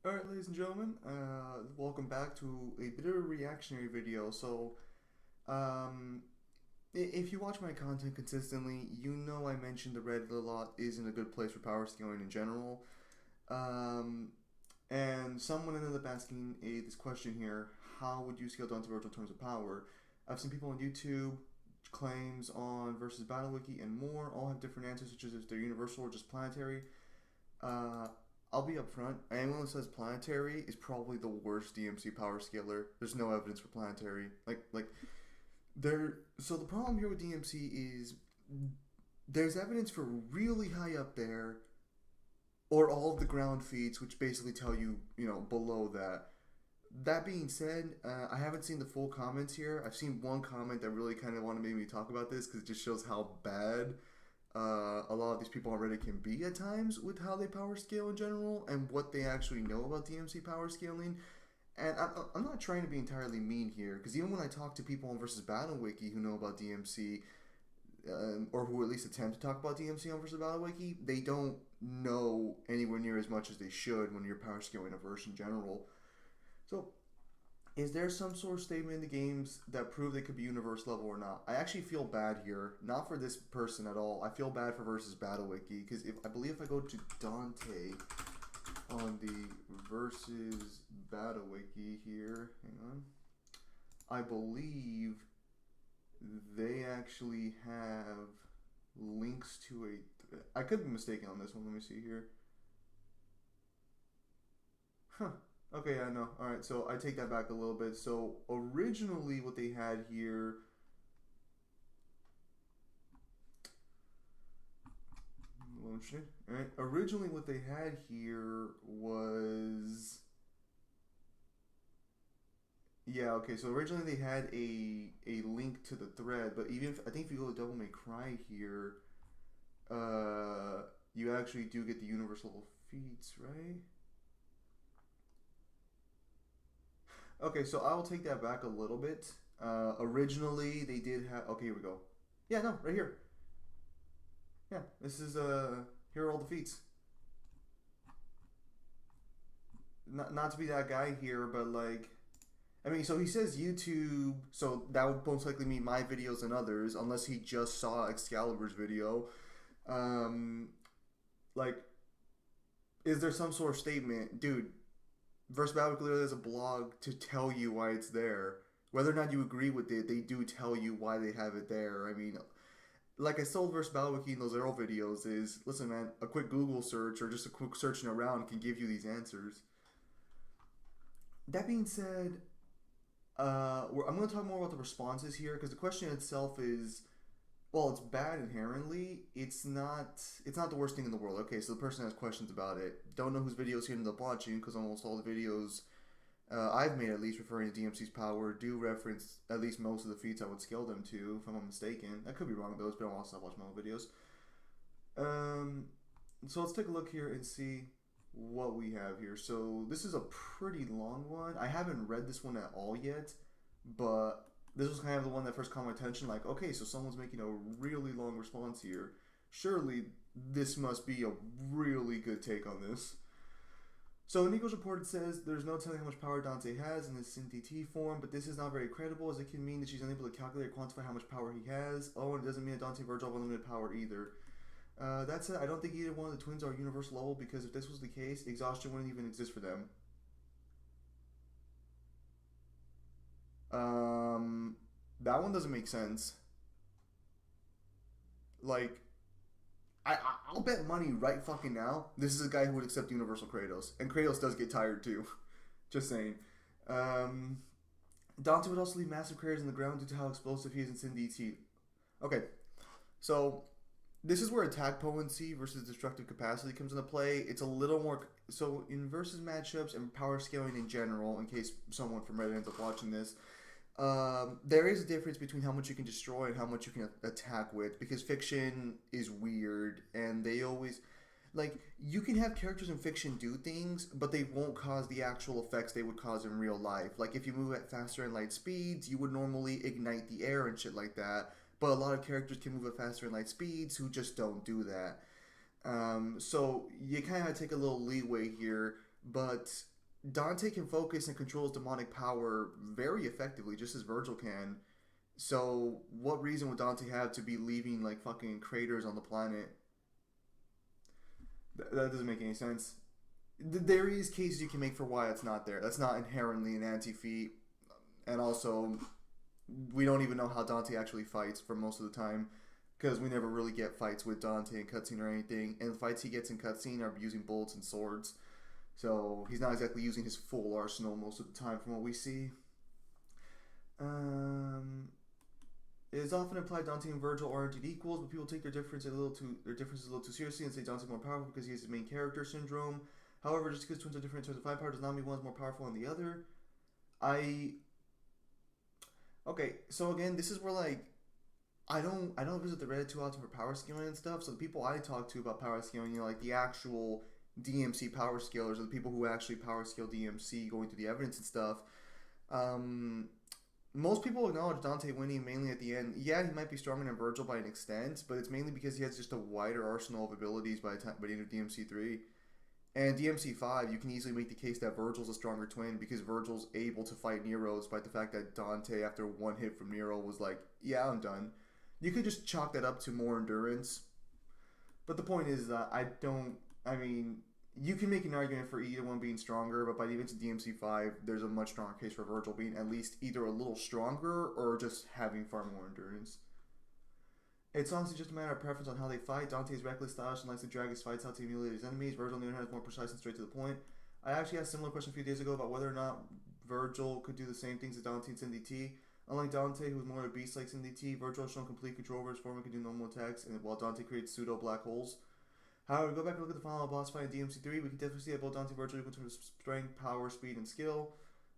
Alright, ladies and gentlemen, welcome back to a bit of a reactionary video. Um, if you watch my content consistently, you know I mentioned the Reddit a lot isn't a good place for power scaling in general. Um, and someone ended up asking this question here: how would you scale down to virtual terms of power? I've seen people on YouTube claims on versus BattleWiki and more all have different answers, such as if they're universal or just planetary. Uh, I'll be upfront. Anyone that says planetary is probably the worst DMC power scaler. There's no evidence for planetary. Like there. So the problem here with DMC is there's evidence for really high up there, or all of the ground feeds, which basically tell you below that. That being said, I haven't seen the full comments here. I've seen one comment that really kind of wanted to make me talk about this because it just shows how bad a lot of these people on Reddit can be at times with how they power scale in general and what they actually know about DMC power scaling. And I'm not trying to be entirely mean here, because even when I talk to people on versus Battle Wiki who know about DMC, or who at least attempt to talk about DMC on versus Battle Wiki, they don't know anywhere near as much as they should when you're power scaling a verse in general. So is there some sort of statement in the games that prove they could be universe level or not? I actually feel bad here, not for this person at all. I feel bad for versus Battle Wiki, because I believe if I go to Dante on the versus Battle Wiki here, hang on, I believe they actually have links to a. I could be mistaken on this one. Let me see here. Huh. Okay, yeah, no. All right, so I take that back a little bit. So originally, what they had here. All right. Originally, what they had here was. Yeah. Okay. So originally they had a link to the thread, but even if I think if you go to Devil May Cry here, uh, you actually do get the universal feats, right? Okay, so I will take that back a little bit. Originally, they did have. Okay, here we go. Yeah, no, right here. Yeah, this is here are all the feats. Not to be that guy here, but like, I mean, so he says YouTube, so that would most likely mean my videos and others, unless he just saw Excalibur's video. Um, like, is there some sort of statement, dude? Verse Battle clearly has a blog to tell you why it's there. Whether or not you agree with it, they do tell you why they have it there. I mean, like I told Verse Battle Wiki in those Arrow videos is, listen, man, a quick Google search or just a quick searching around can give you these answers. That being said, I'm going to talk more about the responses here, because the question itself is, well, it's bad inherently. It's not the worst thing in the world. Okay, so the person has questions about it. Don't know whose videos he ended up watching, because almost all the videos I've made, at least referring to DMC's power, do reference at least most of the feats I would scale them to, if I'm not mistaken. I could be wrong though. It's been a while since I've watched my own videos. Um, so let's take a look here and see what we have here. So this is a pretty long one. I haven't read this one at all yet, but this was kind of the one that first caught my attention. Like, okay, so someone's making a really long response here. Surely this must be a really good take on this. So Nico's report says there's no telling how much power Dante has in his SynTT form, but this is not very credible, as it can mean that she's unable to calculate or quantify how much power he has. Oh, and it doesn't mean that Dante Virgil have unlimited power either. That said, I don't think either one of the twins are universal level, because if this was the case, exhaustion wouldn't even exist for them. Um, that one doesn't make sense. Like, I'll bet money right fucking now. This is a guy who would accept Universal Kratos, and Kratos does get tired too. Just saying. Um, Dante would also leave massive craters in the ground due to how explosive he is in Sin DT. Okay, so this is where attack potency versus destructive capacity comes into play. It's a little more so in versus matchups and power scaling in general. In case someone from Reddit ends up watching this, there is a difference between how much you can destroy and how much you can attack with, because fiction is weird and they always like you can have characters in fiction do things, but they won't cause the actual effects they would cause in real life. Like if you move at faster and light speeds, you would normally ignite the air and shit like that. But a lot of characters can move at faster and light speeds who just don't do that. So you kind of take a little leeway here, but Dante can focus and control his demonic power very effectively, just as Virgil can. So, what reason would Dante have to be leaving like fucking craters on the planet? That doesn't make any sense. There is cases you can make for why it's not there. That's not inherently an anti-feat, and also we don't even know how Dante actually fights for most of the time because we never really get fights with Dante in cutscene or anything. And the fights he gets in cutscene are using bullets and swords, so he's not exactly using his full arsenal most of the time from what we see. It is often implied Dante and Virgil are indeed equals, but people take their differences a little too seriously and say Dante's more powerful because he has the main character syndrome. However, just because twins are different in terms of fight power does not mean one's more powerful than the other. Okay, so again, this is where like I don't visit the Reddit too often for power scaling and stuff. So the people I talk to about power scaling, you know, like the actual DMC power scalers, or the people who actually power scale DMC, going through the evidence and stuff. Most people acknowledge Dante winning mainly at the end. Yeah, he might be stronger than Virgil by an extent, but it's mainly because he has just a wider arsenal of abilities by the end of DMC 3. And DMC 5, you can easily make the case that Virgil's a stronger twin because Virgil's able to fight Nero despite the fact that Dante, after one hit from Nero, was like, yeah, I'm done. You could just chalk that up to more endurance. But the point is that you can make an argument for either one being stronger, but by the events of DMC 5, there's a much stronger case for Virgil being at least either a little stronger or just having far more endurance. It's honestly just a matter of preference on how they fight. Dante's reckless, stylish, and likes to drag his fights out to humiliate his enemies. Virgil, on the other hand, is more precise and straight to the point. I actually asked a similar question a few days ago about whether or not Virgil could do the same things as Dante in SimDT. Unlike Dante, who is more of a beast like SimDT, Virgil has shown complete control over his form and can do normal attacks, and while Dante creates pseudo black holes. However, go back and look at the final boss fight in DMC 3. We can definitely see that both Dante and Virgil equal in terms of strength, power, speed, and skill.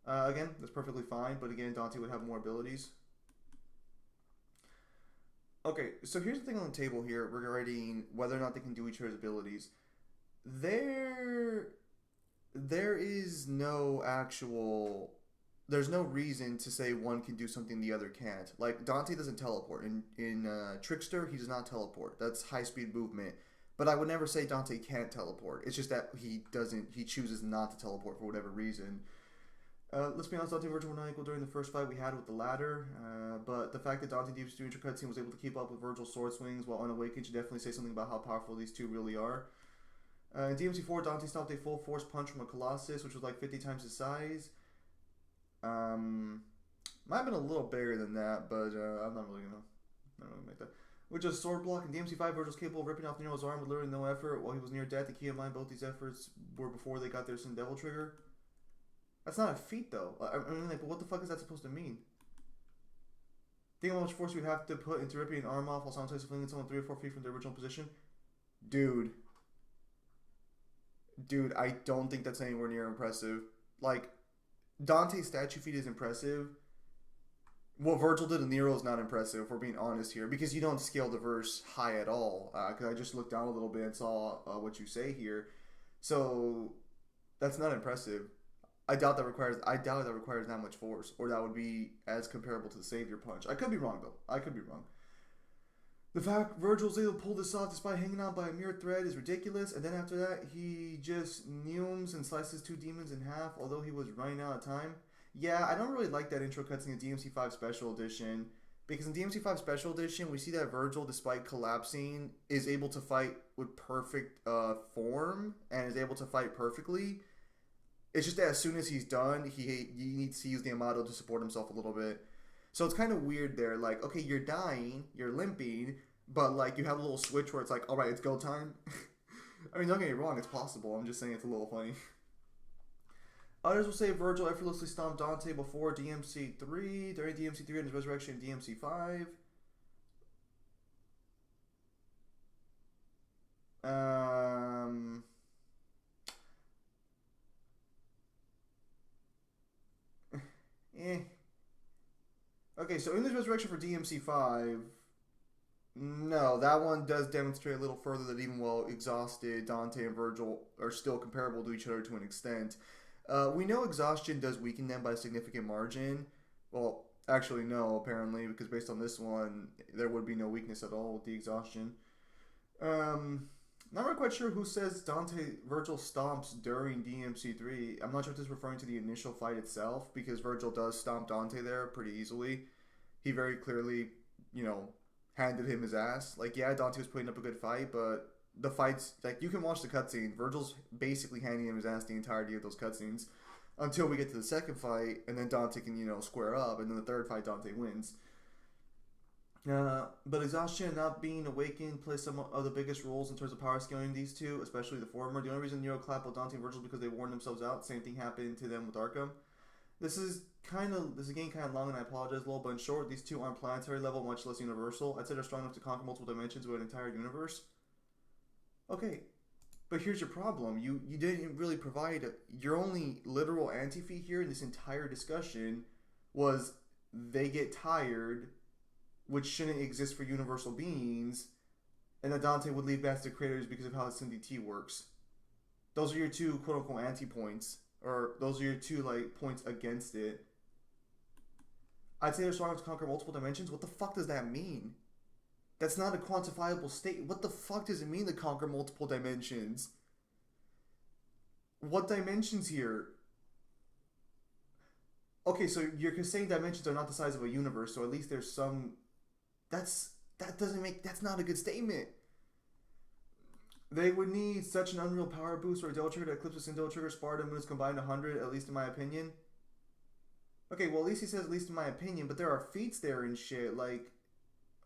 Again, that's perfectly fine, but again, Dante would have more abilities. Okay, so here's the thing on the table here regarding whether or not they can do each other's abilities. There is no actual... There's no reason to say one can do something the other can't. Like, Dante doesn't teleport. In Trickster, he does not teleport. That's high-speed movement. But I would never say Dante can't teleport. It's just that he chooses not to teleport for whatever reason. Let's be honest, Dante and Virgil were not equal during the first fight we had with the ladder. But the fact that Dante Deep's doing your cutscene was able to keep up with Virgil's sword swings while unawakened should definitely say something about how powerful these two really are. In DMC 4, Dante stopped a full force punch from a Colossus, which was like 50 times his size. Might have been a little bigger than that, but I'm not really gonna make that. With just sword block, in DMC 5, Virgil's capable of ripping off Nero's arm with literally no effort while he was near death. The key in mind, both these efforts were before they got their Sin Devil trigger. That's not a feat, though. I mean, like, but what the fuck is that supposed to mean? Think how much force you'd have to put into ripping an arm off while simultaneously flinging someone 3 or 4 feet from their original position? Dude, I don't think that's anywhere near impressive. Like, Dante's statue feat is impressive. What Virgil did in Nero is not impressive, if we're being honest here, because you don't scale the verse high at all. Because I just looked down a little bit and saw what you say here. So, that's not impressive. I doubt that requires that much force, or that would be as comparable to the Savior Punch. I could be wrong, though. I could be wrong. The fact Virgil's able to pull this off despite hanging on by a mere thread is ridiculous, and then after that, he just neumes and slices 2 demons in half, although he was running out of time. Yeah, I don't really like that intro cutscene in DMC 5 Special Edition, because in DMC 5 Special Edition, we see that Virgil, despite collapsing, is able to fight with perfect form, and is able to fight perfectly. It's just that as soon as he's done, he needs to use the Amato to support himself a little bit. So it's kind of weird there. Like, okay, you're dying, you're limping, but like you have a little switch where it's like, all right, it's go time. I mean, don't get me wrong, it's possible. I'm just saying it's a little funny. Others will say Virgil effortlessly stomped Dante before DMC 3, during DMC 3 and his resurrection in DMC 5. Okay, so in this resurrection for DMC 5, no, that one does demonstrate a little further that even while exhausted, Dante and Virgil are still comparable to each other to an extent. We know exhaustion does weaken them by a significant margin. Well, actually no, apparently, because based on this one, there would be no weakness at all with the exhaustion. Not really quite sure who says Virgil stomps during DMC3. I'm not sure if this is referring to the initial fight itself, because Virgil does stomp Dante there pretty easily. He very clearly, you know, handed him his ass. Like, yeah, Dante was putting up a good fight, but the fights, like, you can watch the cutscene. Virgil's basically handing him his ass the entirety of those cutscenes until we get to the second fight, and then Dante can, you know, square up, and then the third fight, Dante wins. But exhaustion and not being awakened play some of the biggest roles in terms of power scaling these two, especially the former. The only reason Nero clapped with Dante and Virgil is because they worn themselves out. Same thing happened to them with Arkham. This is again kind of long, and I apologize a little, but in short, these two aren't planetary level, much less universal. I'd say they're strong enough to conquer multiple dimensions with an entire universe. Okay, but here's your problem. You didn't really provide your only literal anti-feat here in this entire discussion was they get tired, which shouldn't exist for universal beings, and that Dante would leave back to creators because of how the SimDT works. Those are your two quote-unquote anti-points, or those are your two, like, points against it. I'd say they're strong enough to conquer multiple dimensions. What the fuck does that mean? That's not a quantifiable state. What the fuck does it mean to conquer multiple dimensions? What dimensions here? Okay, so you're saying dimensions are not the size of a universe, so at least there's some... That's not a good statement. They would need such an unreal power boost or a Devil Trigger to eclipse a Devil Trigger, Sparta, Moon is combined 100, at least in my opinion. Okay, well, at least he says at least in my opinion, but there are feats there and shit. Like,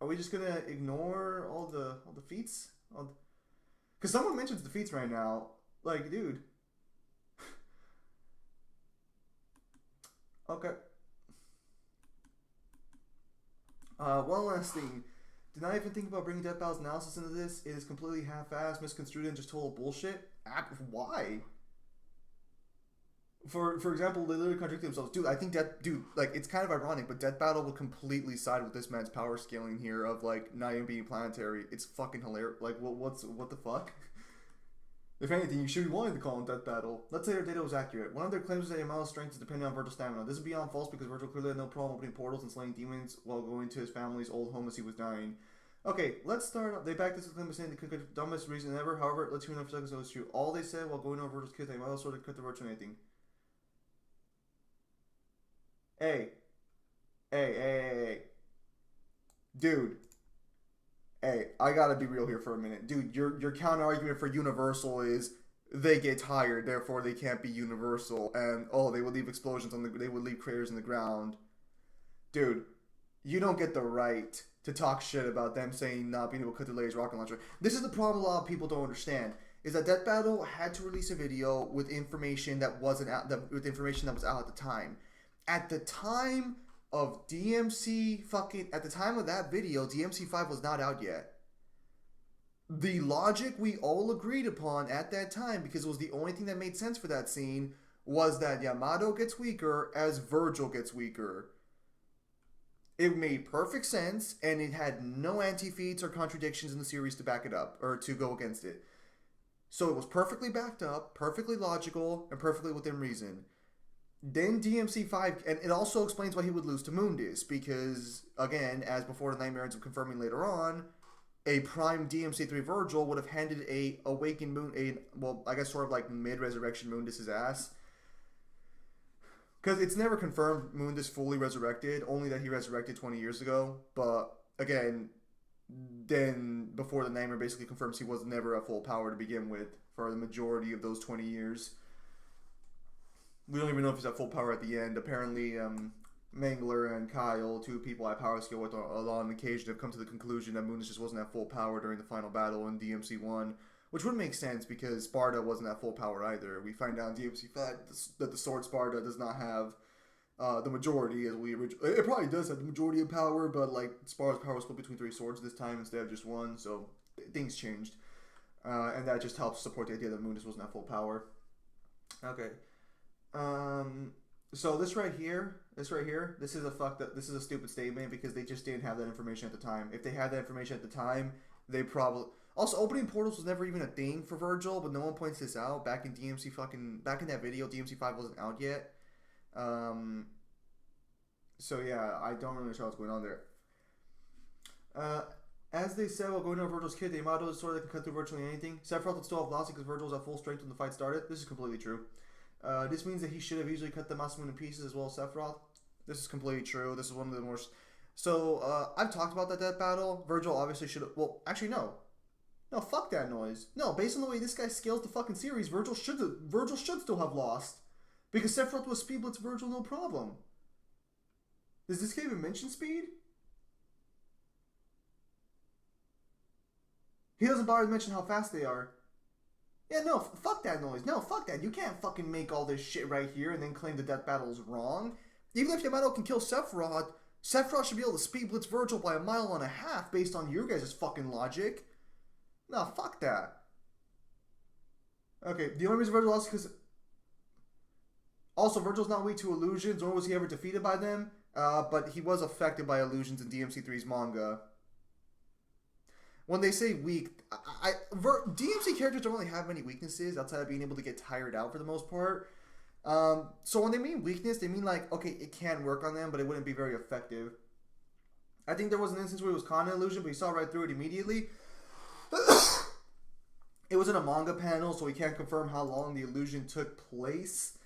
are we just gonna ignore all the feats? Because someone mentions the feats right now. Like, dude. Okay. One last thing. Did not even think about bringing Death Battle's analysis into this. It is completely half-assed, misconstrued, and just total bullshit. Why? For example, they literally contradict themselves. Dude, I think like, it's kind of ironic, but Death Battle would completely side with this man's power scaling here of, like, not even being planetary. It's fucking hilarious. Like, what the fuck? If anything, you should be wanting to call him Death Battle. Let's say their data was accurate. One of their claims is that Yamato's strength is dependent on Virgil's stamina. This is beyond false because Virgil clearly had no problem opening portals and slaying demons while going to his family's old home as he was dying. Okay, let's start up. They backed this claim by saying they could the dumbest reason ever. However, let's hear enough seconds so it's true. All they said while going over Virgil's kids, they might also cut the virtue anything. Hey. Dude. Hey, I gotta be real here for a minute. Dude, your counter argument for universal is they get tired, therefore they can't be universal, and they would leave explosions they would leave craters in the ground. Dude, you don't get the right to talk shit about them saying not being able to cut the latest rocket launcher. This is the problem a lot of people don't understand. Is that Death Battle had to release a video with information that wasn't out, with information that was out at the time. At the time of at the time of that video, DMC5 was not out yet. The logic we all agreed upon at that time, because it was the only thing that made sense for that scene, was that Yamato gets weaker as Virgil gets weaker. It made perfect sense, and it had no anti-feats or contradictions in the series to back it up, or to go against it. So it was perfectly backed up, perfectly logical, and perfectly within reason. Then DMC5, and it also explains why he would lose to Mundus, because, again, as before the Nightmare ends up confirming later on, a prime DMC3 Virgil would have handed a awakened sort of like mid-resurrection Mundus his ass. Because it's never confirmed Mundus fully resurrected, only that he resurrected 20 years ago. But, again, then before the Nightmare basically confirms he was never at full power to begin with for the majority of those 20 years. We don't even know if he's at full power at the end. Apparently, Mangler and Kyle, two people I power scale with on occasion, have come to the conclusion that Mundus just wasn't at full power during the final battle in DMC1, which would make sense because Sparta wasn't at full power either. We find out in DMC5 that the sword Sparta does not have the majority as we originally... It probably does have the majority of power, but like Sparta's power was split between 3 swords this time instead of just 1, so things changed. And that just helps support the idea that Mundus wasn't at full power. Okay. So this right here, this is a stupid statement because they just didn't have that information at the time. If they had that information at the time, they probably... Also, opening portals was never even a thing for Virgil, but no one points this out. Back in back in that video, DMC5 wasn't out yet. So yeah, I don't really know what's going on there. As they said while going over Virgil's kit, the Yamato is sword that can cut through virtually anything. Sephiroth would still have lost because Virgil was at full strength when the fight started. This is completely true. This means that he should have easily cut the Masamune in pieces as well as Sephiroth. This is completely true. This is one of the most... So, I've talked about that battle. Virgil obviously should have... Well, actually, no. No, fuck that noise. No, based on the way this guy scales the fucking series, Virgil should still have lost. Because Sephiroth was speed blitz Virgil, no problem. Does this guy even mention speed? He doesn't bother to mention how fast they are. Yeah, no, fuck that noise. No, fuck that. You can't fucking make all this shit right here and then claim the death battle is wrong. Even if Yamato can kill Sephiroth, Sephiroth should be able to speed blitz Virgil by 1.5 miles based on your guys' fucking logic. No, fuck that. Okay, the only reason Virgil lost is because... Also, Virgil's not weak to illusions, nor was he ever defeated by them. But he was affected by illusions in DMC3's manga. When they say weak, DMC characters don't really have many weaknesses outside of being able to get tired out for the most part. So when they mean weakness, they mean like, okay, it can work on them, but it wouldn't be very effective. I think there was an instance where it was Kana illusion, but he saw right through it immediately. It was in a manga panel, so we can't confirm how long the illusion took place.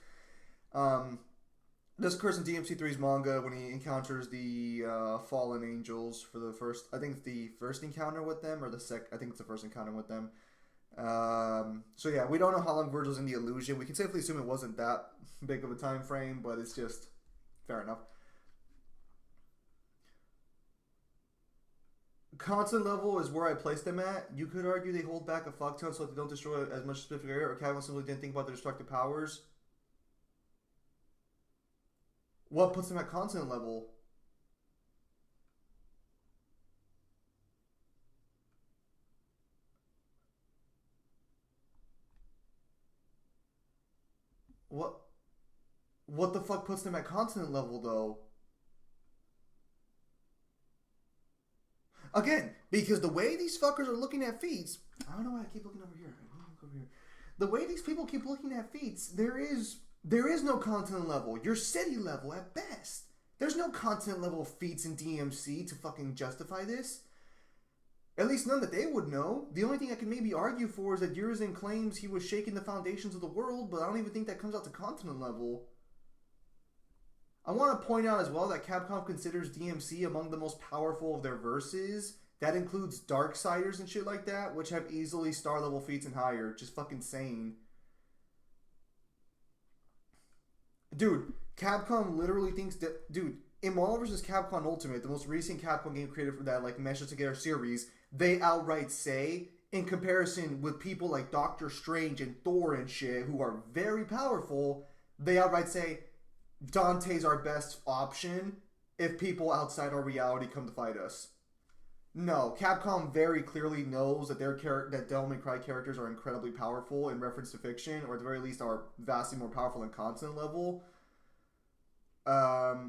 This occurs in DMC3's manga when he encounters the fallen angels for the first... I think it's the first encounter with them, or the I think it's the first encounter with them. So yeah, we don't know how long Virgil's in the illusion. We can safely assume it wasn't that big of a time frame, but it's just... fair enough. Constant level is where I placed them at. You could argue they hold back a fuck ton so that they don't destroy as much specific area, or Capcom simply didn't think about their destructive powers. What puts them at constant level? What the fuck puts them at constant level, though? Again, because the way these fuckers are looking at feats... I don't know why I keep looking over here. The way these people keep looking at feats, there is no continent level. You're city level at best. There's no continent level feats in DMC to fucking justify this. At least none that they would know. The only thing I can maybe argue for is that Urizen claims he was shaking the foundations of the world, but I don't even think that comes out to continent level. I want to point out as well that Capcom considers DMC among the most powerful of their verses. That includes Darksiders and shit like that, which have easily star level feats and higher. Just fucking insane. Dude, Capcom literally thinks that... Dude, in Marvel vs. Capcom Ultimate, the most recent Capcom game created for that, like, meshes together series, they outright say, in comparison with people like Doctor Strange and Thor and shit, who are very powerful, they outright say, Dante's our best option if people outside our reality come to fight us. No, Capcom very clearly knows that that Devil May Cry characters are incredibly powerful in reference to fiction, or at the very least are vastly more powerful than constant level. But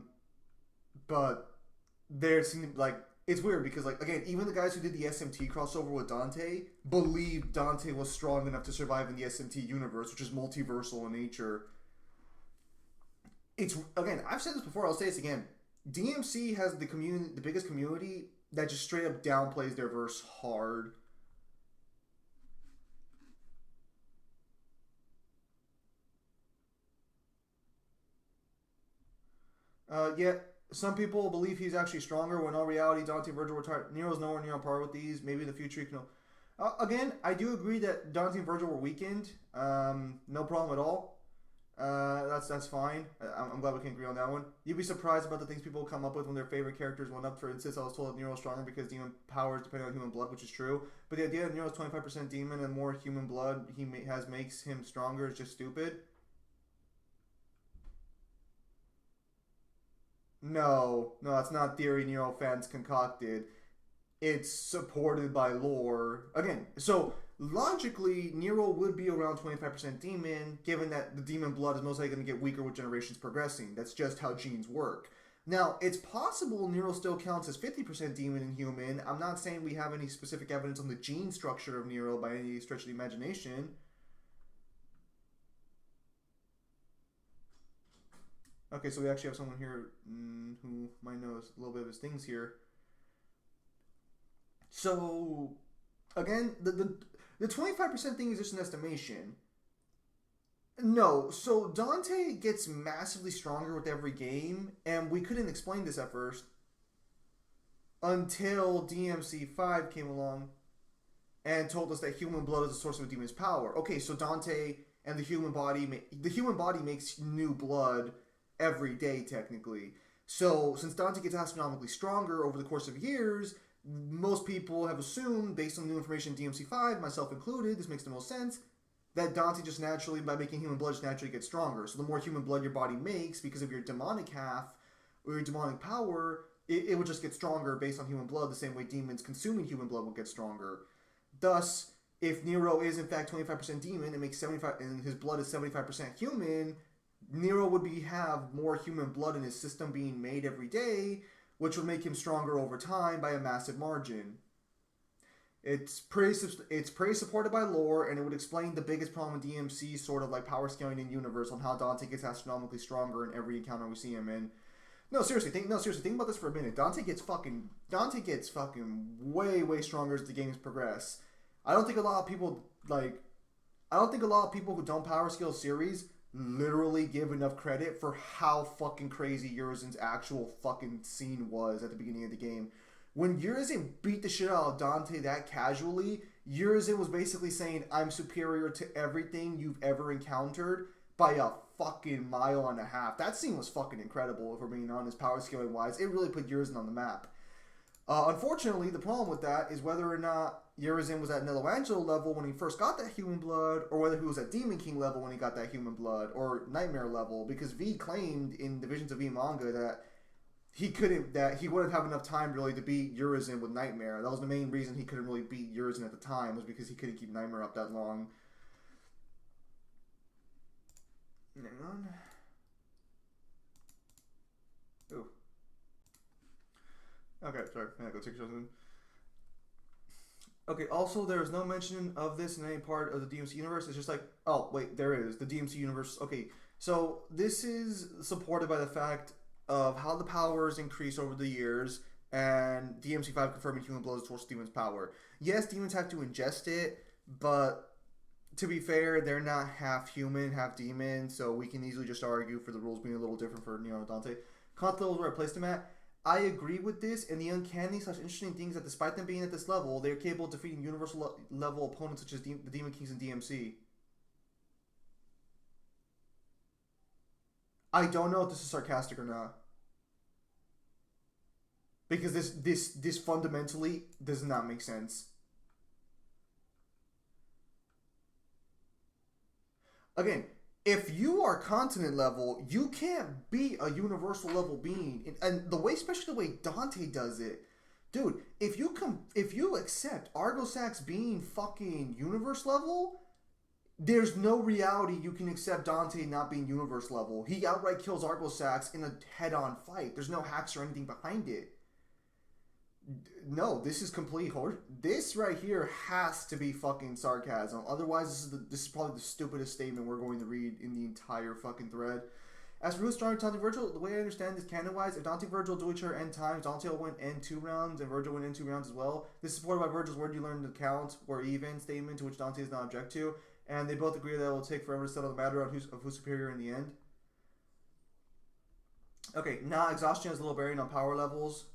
there seem like it's weird because, like, again, even the guys who did the SMT crossover with Dante believed Dante was strong enough to survive in the SMT universe, which is multiversal in nature. It's, again, I've said this before, I'll say this again. DMC has the biggest community that just straight up downplays their verse hard. Yeah, some people believe he's actually stronger when in all reality Dante and Virgil were tired. Nero's nowhere near on par with these. Maybe in the future he can... again, I do agree that Dante and Virgil were weakened. No problem at all. That's fine. I'm glad we can agree on that one. You'd be surprised about the things people come up with when their favorite characters went up. For instance, I was told that Nero's stronger because demon powers depend on human blood, which is true. But the idea that Nero's 25% demon and more human blood he makes him stronger is just stupid. No, that's not theory Nero fans concocted. It's supported by lore. Again, so logically, Nero would be around 25% demon, given that the demon blood is most likely going to get weaker with generations progressing. That's just how genes work. Now, it's possible Nero still counts as 50% demon and human. I'm not saying we have any specific evidence on the gene structure of Nero by any stretch of the imagination. Okay, so we actually have someone here who might know a little bit of his things here. So again, the 25% thing is just an estimation. No, so Dante gets massively stronger with every game, and we couldn't explain this at first until DMC5 came along and told us that human blood is the source of a demon's power. Okay, so Dante and the human body makes new blood every day technically. So since Dante gets astronomically stronger over the course of years, most people have assumed, based on the new information in DMC5, myself included, this makes the most sense, that Dante just naturally, by making human blood, just naturally gets stronger. So the more human blood your body makes, because of your demonic half, or your demonic power, it would just get stronger based on human blood, the same way demons consuming human blood will get stronger. Thus, if Nero is in fact 25% demon and makes 75, and his blood is 75% human, Nero would have more human blood in his system being made every day, which would make him stronger over time by a massive margin. It's pretty supported by lore, and it would explain the biggest problem with DMC sort of like power scaling in universe on how Dante gets astronomically stronger in every encounter we see him in. No, seriously, think about this for a minute. Dante gets fucking way stronger as the games progress. I don't think a lot of people who don't power scale series literally give enough credit for how fucking crazy Urizen's actual fucking scene was at the beginning of the game. When Urizen beat the shit out of Dante that casually, Urizen was basically saying, I'm superior to everything you've ever encountered by a fucking mile and a half. That scene was fucking incredible, if we're being honest, power scaling wise. It really put Urizen on the map. Unfortunately, the problem with that is whether or not Urizen was at Nelloangelo level when he first got that human blood, or whether he was at Demon King level when he got that human blood, or Nightmare level, because V claimed in the Visions of V manga that he wouldn't have enough time really to beat Urizen with Nightmare. That was the main reason he couldn't really beat Urizen at the time, was because he couldn't keep Nightmare up that long. Hang on. Ooh. Okay, sorry. I go take something. Okay, also, there is no mention of this in any part of the DMC universe. It's just like, oh, wait, there is. The DMC universe. Okay, so this is supported by the fact of how the powers increase over the years, and DMC5 confirming human blood is source of demon's power. Yes, demons have to ingest it, but to be fair, they're not half human, half demon, so we can easily just argue for the rules being a little different for Nero and Dante. Content is where I placed them at. I agree with this, and the uncanny / interesting thing is that despite them being at this level, they are capable of defeating universal level opponents such as the Demon Kings and DMC. I don't know if this is sarcastic or not, because this fundamentally does not make sense. Again, if you are continent level, you can't be a universal level being, and the way, especially the way Dante does it, dude. If you accept Argosax being fucking universe level, there's no reality you can accept Dante not being universe level. He outright kills Argosax in a head-on fight. There's no hacks or anything behind it. No, this is complete horse. This right here has to be fucking sarcasm. Otherwise, this is probably the stupidest statement we're going to read in the entire fucking thread. As for who's stronger, Dante Virgil, the way I understand this canon-wise, if Dante and Virgil do each other n times, Dante will win n2 rounds, and Virgil will win n2 rounds as well. This is supported by Virgil's word you learned to count or even statement, to which Dante does not object to, and they both agree that it will take forever to settle the matter on who's superior in the end. Okay, now exhaustion has a little bearing on power levels.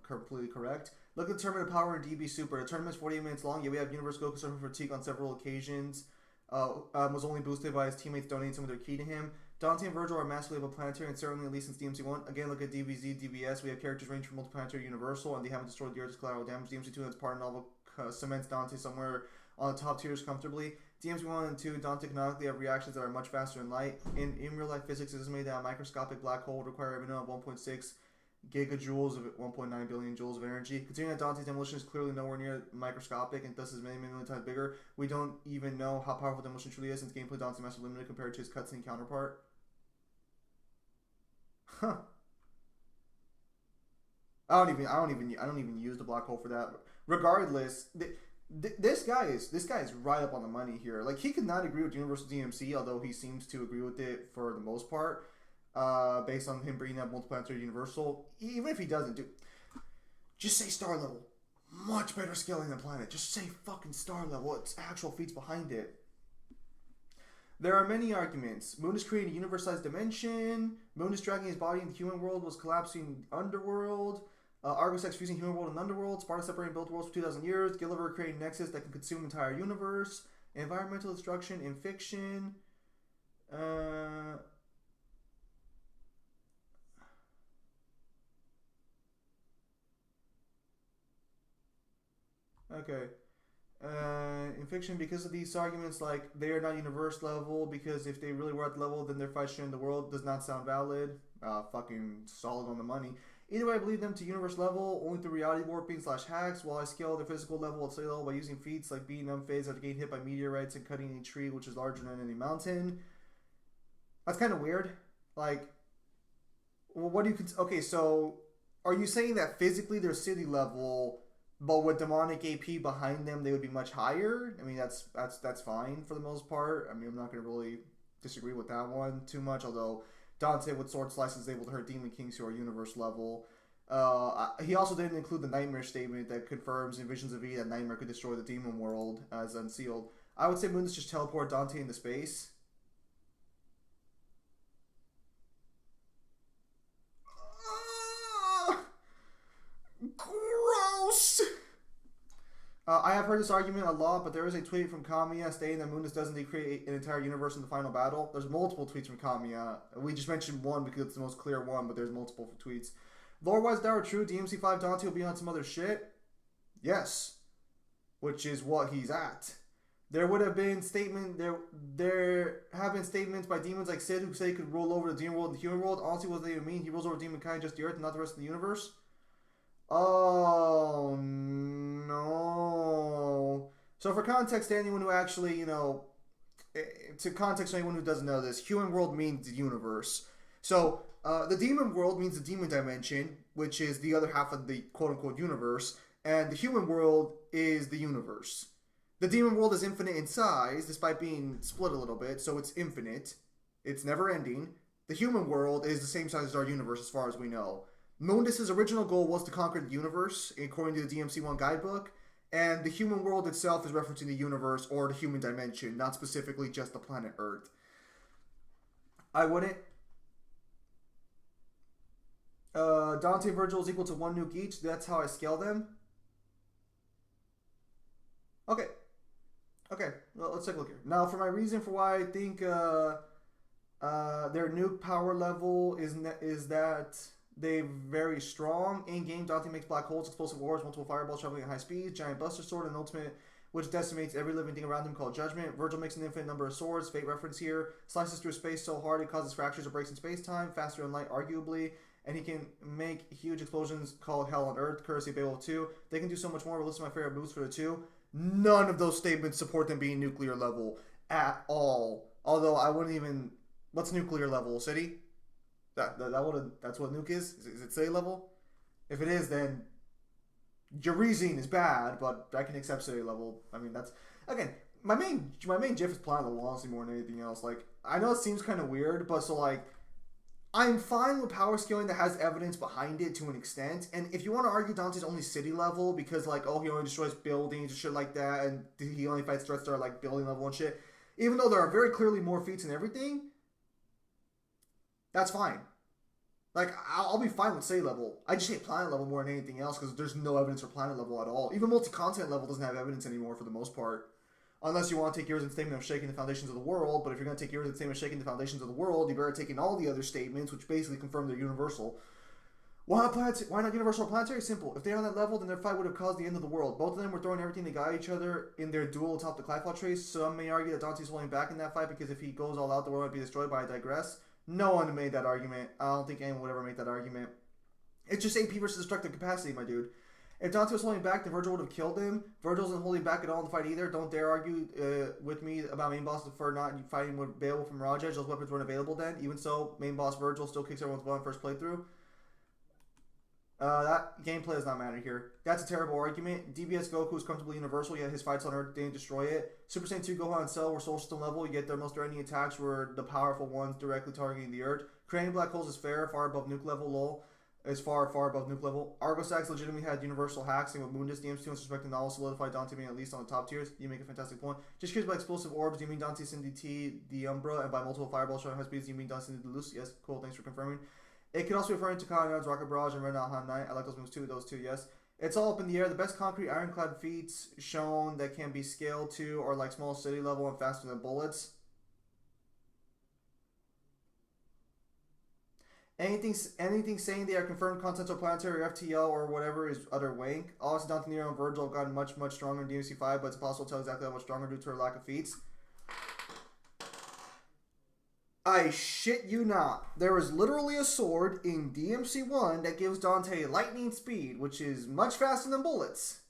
Completely correct. Look at the tournament of power in DB Super. The tournament is 48 minutes long, yet we have Universe Goku suffering fatigue on several occasions. Was only boosted by his teammates donating some of their ki to him. Dante and Virgil are massively above planetary, and certainly at least since DMC1. Again, look at DBZ, DBS. We have characters ranging from multiplanetary universal, and they haven't destroyed the Earth's collateral damage. DMC2 has part novel cements Dante somewhere on the top tiers comfortably. DMC1 and 2, Dante canonically have reactions that are much faster than light. In real life physics, it is made that a microscopic black hole would require a minimum of 1.6 gigajoules of 1.9 billion joules of energy. Considering that Dante's demolition is clearly nowhere near microscopic and thus is many million times bigger, we don't even know how powerful demolition truly is, since gameplay Dante's master limited compared to his cutscene counterpart. Huh. I don't even use the black hole for that. Regardless, this guy is right up on the money here. Like, he could not agree with Universal DMC, although he seems to agree with it for the most part, based on him bringing up multiplanetary universal. Even if he doesn't, just say star level. Much better scaling than planet. Just say fucking star level. It's actual feats behind it. There are many arguments. Moon is creating a universe-sized dimension. Moon is dragging his body into the human world, was collapsing underworld. Argosex fusing human world and underworld. Sparta separating both worlds for 2,000 years. Gilliver creating nexus that can consume entire universe. Environmental destruction in fiction. Okay. In fiction, because of these arguments, like, they are not universe level, because if they really were at the level, then their fight sharing the world does not sound valid. Fucking solid on the money. Either way, I believe them to universe level, only through reality warping / hacks, while I scale their physical level at cellular level by using feats like being unfazed after getting hit by meteorites and cutting a tree which is larger than any mountain. That's kind of weird. Like, well, what do you... Okay, so, are you saying that physically they're city level... But with demonic AP behind them, they would be much higher. I mean, that's fine for the most part. I mean, I'm not going to really disagree with that one too much. Although Dante with Sword Slice is able to hurt Demon Kings who are universe level. He also didn't include the Nightmare statement that confirms in Visions of E that Nightmare could destroy the demon world as unsealed. I would say Moonus just teleport Dante into space. Gross! I have heard this argument a lot, but there is a tweet from Kamiya stating that Moonus doesn't create an entire universe in the final battle. There's multiple tweets from Kamiya. We just mentioned one because it's the most clear one, but there's multiple tweets. Lore-wise, that were true. DMC5 Dante will be on some other shit. Yes. Which is what he's at. There would have been there have been statements by demons like Sid who say he could roll over the demon world and the human world. Honestly, what do they even mean? He rolls over demon kind, just the earth, and not the rest of the universe? Oh, no. So for context, to anyone who actually, to context anyone who doesn't know this, human world means the universe. So the demon world means the demon dimension, which is the other half of the quote-unquote universe, and the human world is the universe. The demon world is infinite in size, despite being split a little bit, so it's infinite. It's never ending. The human world is the same size as our universe as far as we know. Mundus' original goal was to conquer the universe, according to the DMC1 guidebook, and the human world itself is referencing the universe or the human dimension, not specifically just the planet Earth. I wouldn't. Dante and Virgil is equal to 1 nuke each. That's how I scale them. Okay. Well, let's take a look here. Now, for my reason for why I think their nuke power level is that they're very strong. In-game, Dante makes black holes, explosive ores, multiple fireballs traveling at high speeds, giant buster sword, and ultimate which decimates every living thing around him called Judgment. Virgil makes an infinite number of swords, fate reference here, slices through space so hard it causes fractures or breaks in space-time, faster than light arguably, and he can make huge explosions called Hell on Earth, courtesy of Beowulf 2. They can do so much more, but listen to my favorite moves for the 2. None of those statements support them being nuclear level at all. Although I wouldn't even... What's nuclear level, City? That's what nuke is? Is it city level? If it is, then your reasoning is bad, but I can accept city level. I mean, that's... Again, my main GIF is planet level, honestly, more than anything else. Like, I know it seems kind of weird, but so, like... I'm fine with power scaling that has evidence behind it to an extent. And if you want to argue Dante's only city level because, like, oh, he only destroys buildings and shit like that, and he only fights threats that are, like, building level and shit, even though there are very clearly more feats and everything, that's fine. Like, I'll be fine with city level. I just hate planet level more than anything else because there's no evidence for planet level at all. Even multi-continent level doesn't have evidence anymore for the most part. Unless you want to take yours and statement of shaking the foundations of the world, but if you're going to take yours and statement of shaking the foundations of the world, you better take in all the other statements, which basically confirm they're universal. Why not universal or planetary? Simple. If they're on that level, then their fight would have caused the end of the world. Both of them were throwing everything they got at each other in their duel atop the Clyfall Trace. Some may argue that Dante's holding back in that fight because if he goes all out, the world might be destroyed, but I digress. No one made that argument. I don't think anyone would ever make that argument. It's just AP versus destructive capacity, my dude. If Dante was holding back, then Virgil would have killed him. Virgil isn't holding back at all in the fight either. Don't dare argue with me about main boss for not fighting with Beowulf from Rajaj. Those weapons weren't available then. Even so, main boss Virgil still kicks everyone's butt on first playthrough. That gameplay does not matter here. That's a terrible argument. DBS Goku is comfortably universal, yet his fights on Earth didn't destroy it. Super Saiyan 2 Gohan and Cell were soul system level, yet their most threatening attacks were the powerful ones directly targeting the Earth. Creating black holes is fair, far above nuke level, lol. It's far, far above nuke level. Argosax legitimately had universal hacks, and with Moondus, DMC, and suspecting all solidified Dante being at least on the top tiers. You make a fantastic point. Just curious by explosive orbs, do you mean Dante Cindy the Umbra, and by multiple fireballs showing high speeds, do you mean Dante Cindy Luce? Yes, cool, thanks for confirming. It could also be referring to Conrad's Rocket Barrage and Red Alhan Knight. I like those moves too, yes. It's all up in the air. The best concrete ironclad feats shown that can be scaled to are like small city level and faster than bullets. Anything saying they are confirmed content or planetary FTL or whatever is utter wank. Obviously, Dante Nero and Virgil have gotten much, much stronger in DMC 5, but it's impossible to tell exactly how much stronger due to her lack of feats. I shit you not. There is literally a sword in DMC 1 that gives Dante lightning speed, which is much faster than bullets.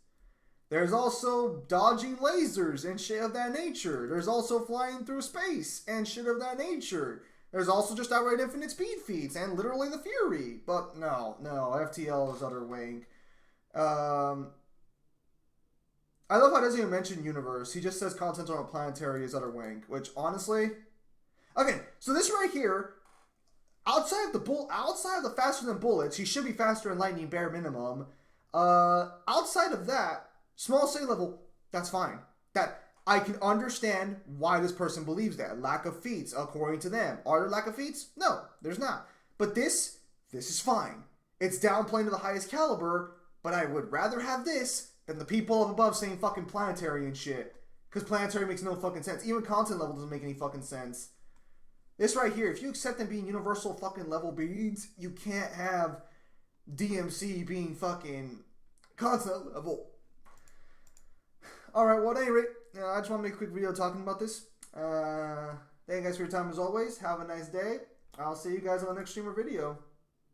There's also dodging lasers and shit of that nature. There's also flying through space and shit of that nature. There's also just outright infinite speed feats and literally the Fury. But no, FTL is utter wank. I love how he doesn't even mention universe. He just says content on a planetary is utter wank, which honestly... Okay, so this right here, outside of the faster than bullets, he should be faster than lightning bare minimum. Outside of that, small city level, that's fine. That I can understand why this person believes that. Lack of feats, according to them. Are there lack of feats? No, there's not. But this is fine. It's downplaying to the highest caliber, but I would rather have this than the people up above saying fucking planetary and shit. Because planetary makes no fucking sense. Even content level doesn't make any fucking sense. This right here, if you accept them being universal fucking level beads, you can't have DMC being fucking content level. Alright, well, at any rate, I just want to make a quick video talking about this. Thank you guys for your time as always. Have a nice day. I'll see you guys on the next stream or video.